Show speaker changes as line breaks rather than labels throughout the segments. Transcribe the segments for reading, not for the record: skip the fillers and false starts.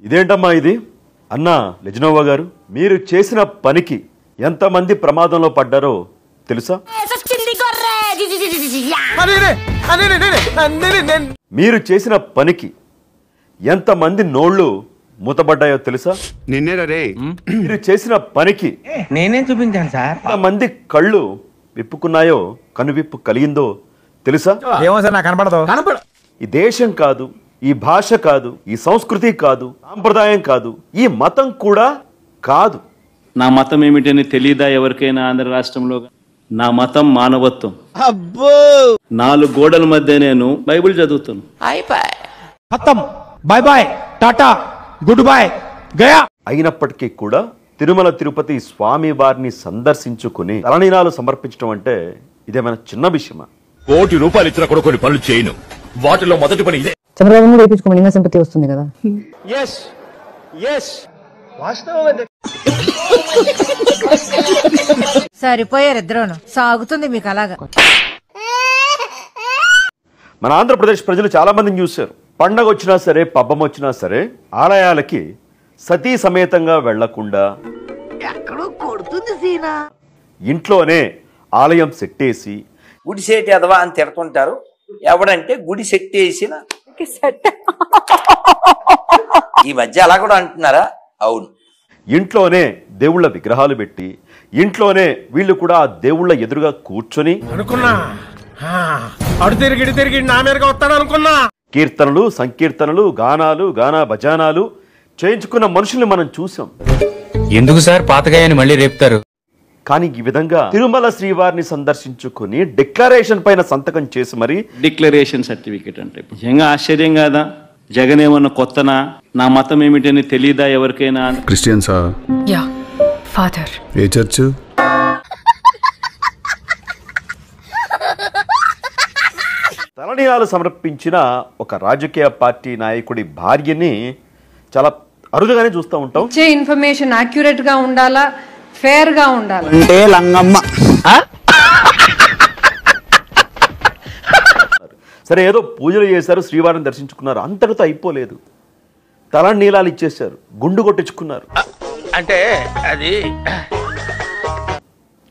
ఇదేంటమ్మా ఇది? అన్నా లెజినోవా గారు, మీరు చేసిన పనికి ఎంతమంది ప్రమాదంలో పడ్డారో తెలుసా? మీరు చేసిన పనికి ఎంతమంది నోళ్లు మూతబడ్డాయో తెలుసా? మీరు చేసిన పనికి
నేనే చూపించాను సార్.
ఎంతమంది కళ్ళు విప్పుకున్నాయో, కనువిప్పు కలిగిందో తెలుసా?
ఏమో సార్, నాకు కనపడదు.
ఈ దేశం కాదు, ఈ భాష కాదు, ఈ సంస్కృతి కాదు, సాంప్రదాయం కాదు, ఈ మతం కూడా కాదు.
నా మతం ఏమిటని తెలియదా ఎవరికైనా ఆంధ్ర రాష్ట్రంలో? నా మతం మానవత్వం.
అబ్బో,
4 గోడల మధ్య నేను బైబిల్ చదువుతాను.
Bye bye, tata, good boy, గయా.
అయినప్పటికీ కూడా తిరుమల తిరుపతి స్వామి వారిని సందర్శించుకుని తలనీలాలు సమర్పించడం అంటే ఇదేమైనా చిన్న విషయమా?
₹1 కోటి ఇచ్చిన కూడా కొన్ని పనులు చేయను. వాటిలో మొదటి పని ఇదే.
చంద్రబాబు వేయించుకోమని ఇంకా సింపతి వస్తుంది కదా.
సరిపోయారు ఇద్దరును. సాగుతుంది మీకు అలాగా.
మన ఆంధ్రప్రదేశ్ ప్రజలు చాలా మందిని చూశారు. పండగ వచ్చినా సరే, పబ్బం వచ్చినా సరే ఆలయాలకి సతీ సమేతంగా వెళ్లకుండా ఇంట్లోనే ఆలయం సెట్టేసి
గుడి సెట్ ఎదవా అని తిడుతుంటారు. ఎవడంటే గుడి సెట్ వేసిన ఈ మధ్య అలా కూడా అంటున్నారా? అవును.
ఇంట్లోనే దేవుళ్ళ విగ్రహాలు పెట్టి ఇంట్లోనే వీళ్ళు కూడా ఆ దేవుళ్ళ ఎదురుగా కూర్చొని
అనుకున్నా అడు తిరిగి నా మీదగా వస్తాడు అనుకున్నా.
కీర్తనలు, సంకీర్తనలు, గానాలు, గానా భజానాలు చేయించుకున్న మనుషుల్ని మనం చూసాం.
ఎందుకు సార్ పాతగాయని మళ్ళీ రేపుతారు?
కానీ ఈ విధంగా తిరుమల శ్రీవారిని సందర్శించుకుని డిక్లరేషన్ పైన సంతకం చేసి మరి
డిక్లరేషన్ సర్టిఫికేట్ అంటే నిజంగా ఆశ్చర్యం కాదా? జగన్ ఏమన్నా కొత్తనా? నా మతం ఏమిటని తెలియదా ఎవరికైనా?
క్రిస్టియన్సా?
Yeah father.
ఏ చర్చ్?
తలనీలాలు సమర్పించిన ఒక రాజకీయ పార్టీ నాయకుడి భార్యని చాలా అరుదుగానే చూస్తూ ఉంటాం.
ఇచ్చే ఇన్ఫర్మేషన్ యాక్యురేట్ గా ఉండాలా, ఫేర్ గా ఉండాలి.
అంటే లంగమ్మ.
సరే, ఏదో పూజలు చేశారు, శ్రీవారిని దర్శించుకున్నారు, అంతటితో అయిపోలేదు. తలనీలాలు ఇచ్చేశారు, గుండు కొట్టించుకున్నారు.
అంటే అది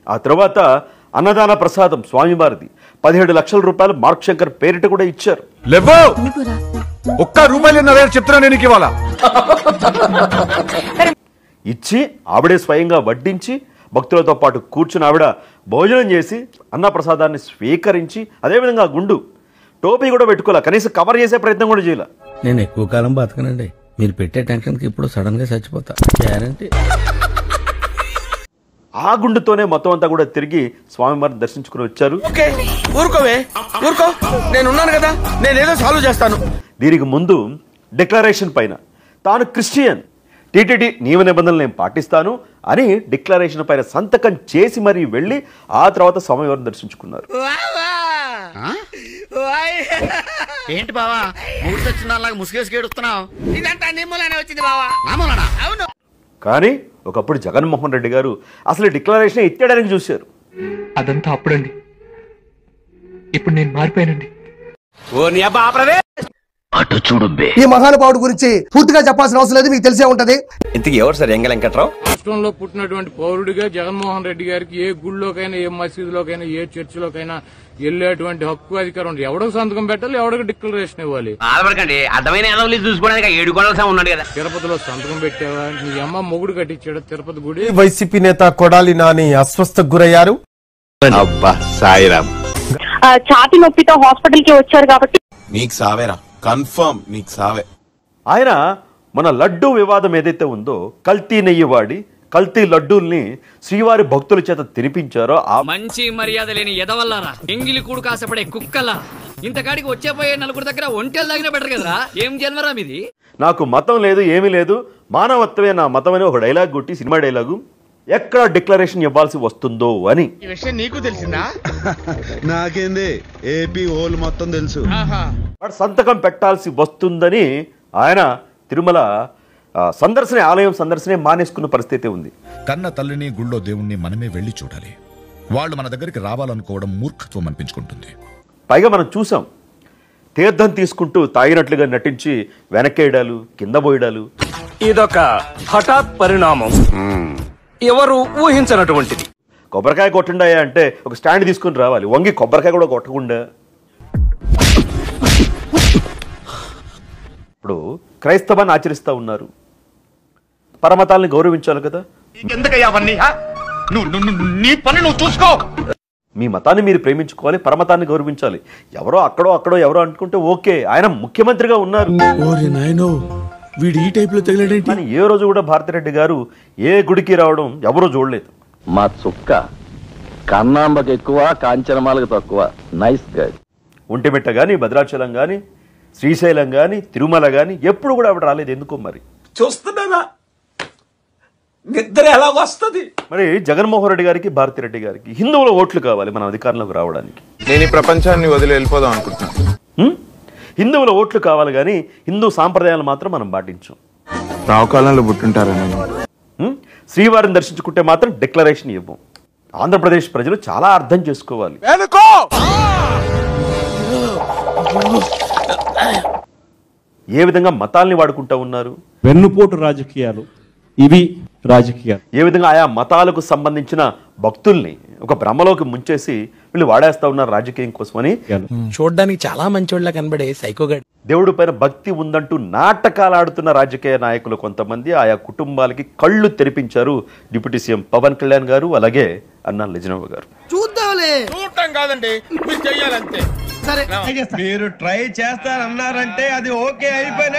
ఆ తర్వాత అన్నదాన ప్రసాదం స్వామివారిది 17 లక్షల రూపాయలు మార్క్ శంకర్ పేరిట కూడా ఇచ్చారు.
₹1 చెప్తున్నా నేను ఇవాళ
ఇచ్చి ఆవిడే స్వయంగా వడ్డించి భక్తులతో పాటు కూర్చుని ఆవిడ భోజనం చేసి అన్న ప్రసాదాన్ని స్వీకరించి అదేవిధంగా గుండు టోపీ కూడా పెట్టుకోలే, కనీసం కవర్ చేసే ప్రయత్నం కూడా చేయాల.
నేను ఎక్కువ కాలం బతకనండి, మీరు పెట్టే టెన్షన్కి ఇప్పుడు సడన్ గా చచ్చిపోతా గ్యారంటీ.
ఆ గుండుతోనే మొత్తం అంతా కూడా తిరిగి స్వామివారిని దర్శించుకుని వచ్చారు.
ఊరుకో, నేనున్నాను కదా, నేనేదో సాల్వ్ చేస్తాను.
దీనికి ముందు డిక్లరేషన్ పైన తాను క్రిస్టియన్, టీటీడీ నియమ నిబంధనలు నేను పాటిస్తాను అని డిక్లరేషన్ పైన సంతకం చేసి మరీ వెళ్ళి ఆ తర్వాత స్వామివారిని దర్శించుకున్నారు.
ఏంటి బావా మూడు ముసుగేసుకేడుస్తున్నావు? ఇదంతా నిమ్మలానే వచ్చింది బావా. అవును.
కానీ ఒకప్పుడు జగన్మోహన్ రెడ్డి గారు అసలు డిక్లరేషన్ ఎత్తేయడానికి చూశారు.
అదంతా అప్పుడండి, ఇప్పుడు నేను మారిపోయానండి.
అటు చూడు.
ఈ మహానుభావుడు గురించి పూర్తిగా చెప్పాల్సిన అవసరం లేదు, మీకు తెలిసే ఉంటది.
ఇంతకీ ఎవరు సార్ ఎంగ వెంకట్రావు?
రాష్ట్రంలో పుట్టినటువంటి పౌరుడిగా జగన్మోహన్ రెడ్డి గారికి ఏ గుళ్ళోకైనా, ఏ మసీదులోకైనా, ఏ చర్చిలోకైనా వెళ్ళేటువంటి హక్కు అధికారం ఉంది. ఎవడకు సంతకం పెట్టాలి, ఎవడకు డిక్లరేషన్ ఇవ్వాలి.
అర్థమైన చూసుకోవడానికి 7 గొడవలు ఉన్నాడు కదా.
తిరుపతిలో సంతకం పెట్టావా? నీ అమ్మ మొగుడు కట్టించాడు తిరుపతి గుడి.
వైసీపీ నేత కొడాలి నాని అస్వస్థకు గురయ్యారు.
ఛాతి నొప్పితో హాస్పిటల్ కి వచ్చారు కాబట్టి
నీకు సావేరా, కన్ఫర్మ్ నీకు సావే.
ఆయన మన లడ్డూ వివాదం ఏదైతే ఉందో, కల్తీ నెయ్యి వాడి కల్తీ లడ్డూల్ని శ్రీవారి భక్తుల చేత తినిపించారో ఆ
మంచి మర్యాద లేని ఎదవల్లారా, ఎంగిలి కూడు కాసపడే కుక్కలా, ఇంతకాడికి వచ్చేపోయే నలుగురు దగ్గర ఒంటెలు తగిన బెటర్ కదరా. ఏం జన్మరా మీది?
నాకు మతం లేదు, ఏమీ లేదు, మానవత్వమే నా మతం అని ఒక డైలాగ్ కొట్టి, సినిమా డైలాగు, ఎక్కడ డిక్లరేషన్ ఇవ్వాల్సి వస్తుందో అని.
ఈ విషయం నీకు తెలిసిందా?
నాకేంది, ఏపీ హోల్ మొత్తం తెలుసు.
సంతకం పెట్టాల్సి వస్తుందని ఆయన తిరుమల ఆలయం సందర్శనే మానేసుకున్న పరిస్థితి ఉంది.
కన్న తల్లిని, గుళ్ళో దేవుణ్ణి మనమే వెళ్లి చూడాలి. వాళ్ళు మన దగ్గరికి రావాలనుకోవడం మూర్ఖత్వం అనిపించుకుంటుంది.
పైగా మనం చూసాం, తీర్థం తీసుకుంటూ తాగినట్లుగా నటించి వెనకేయడాలు, కింద పోయడాలు.
ఇదొక హఠాత్ పరిణామం, ఎవరు ఊహించనటువంటిది.
కొబ్బరికాయ కొట్టండి అంటే ఒక స్టాండ్ తీసుకుని రావాలి, వంగి కొబ్బరికాయ కూడా కొట్టకుండా. ఇప్పుడు క్రైస్తవాన్ని ఆచరిస్తూ ఉన్నారు, పరమతాల్ని గౌరవించాలి కదా. మీ మతాన్ని మీరు ప్రేమించుకోవాలి, పరమతాన్ని గౌరవించాలి. ఎవరో అక్కడో ఎవరో అనుకుంటే ఓకే, ఆయన ముఖ్యమంత్రిగా ఉన్నారు. కానీ ఏ రోజు కూడా భారతిరెడ్డి గారు ఏ గుడికి రావడం ఎవరో చూడలేదు.
మా చుక్క కన్నాంబకి ఎక్కువ, కాంచనమాలకు తక్కువ. Nice guide.
ఒంటిమిట్ట కానీ, భద్రాచలం కానీ, శ్రీశైలం కానీ, తిరుమల కానీ ఎప్పుడు కూడా ఆవిడ రాలేదు. ఎందుకో మరి
చూస్తున్నారా నిద్ర ఎలా వస్తుంది?
మరి జగన్మోహన్ రెడ్డి గారికి, భారతిరెడ్డి గారికి హిందువుల ఓట్లు కావాలి మనం అధికారంలోకి రావడానికి.
నేను ఈ ప్రపంచాన్ని వదిలి వెళ్ళిపోదాం అనుకుంటున్నాను.
హిందువుల ఓట్లు కావాలి కానీ హిందూ సాంప్రదాయాలు మాత్రం మనం పాటించాం.
రావుకాలంలో పుట్టుంటారా నేను?
శ్రీవారిని దర్శించుకుంటే మాత్రం డిక్లరేషన్ ఇవ్వం. ఆంధ్రప్రదేశ్ ప్రజలు చాలా అర్థం చేసుకోవాలి. ఏ విధంగా మతాల్ని వాడుకుంటూ ఉన్నారు,
వెన్నుపోటు రాజకీయాలు ఇవి రాజకీయాలు.
ఏ విధంగా ఆయా మతాలకు సంబంధించిన భక్తుల్ని ఒక భ్రమలోకి ముంచేసి వీళ్ళు వాడేస్తా ఉన్నారు రాజకీయం కోసమని.
చూడడానికి చాలా మంచోళ్ళ కనబడే సైకోగాడు.
దేవుడి పైన భక్తి ఉందంటూ నాటకాలు ఆడుతున్న రాజకీయ నాయకులు కొంతమంది ఆయా కుటుంబాలకి కళ్ళు తెరిపించారు డిప్యూటీ సీఎం పవన్ కళ్యాణ్ గారు, అలాగే అన్నా లెజినవ్వ గారు.
చూడటం కాదండి, మీరు చెయ్యాలంతే.
మీరు ట్రై చేస్తారన్నారంటే అది ఓకే అయిపోయిన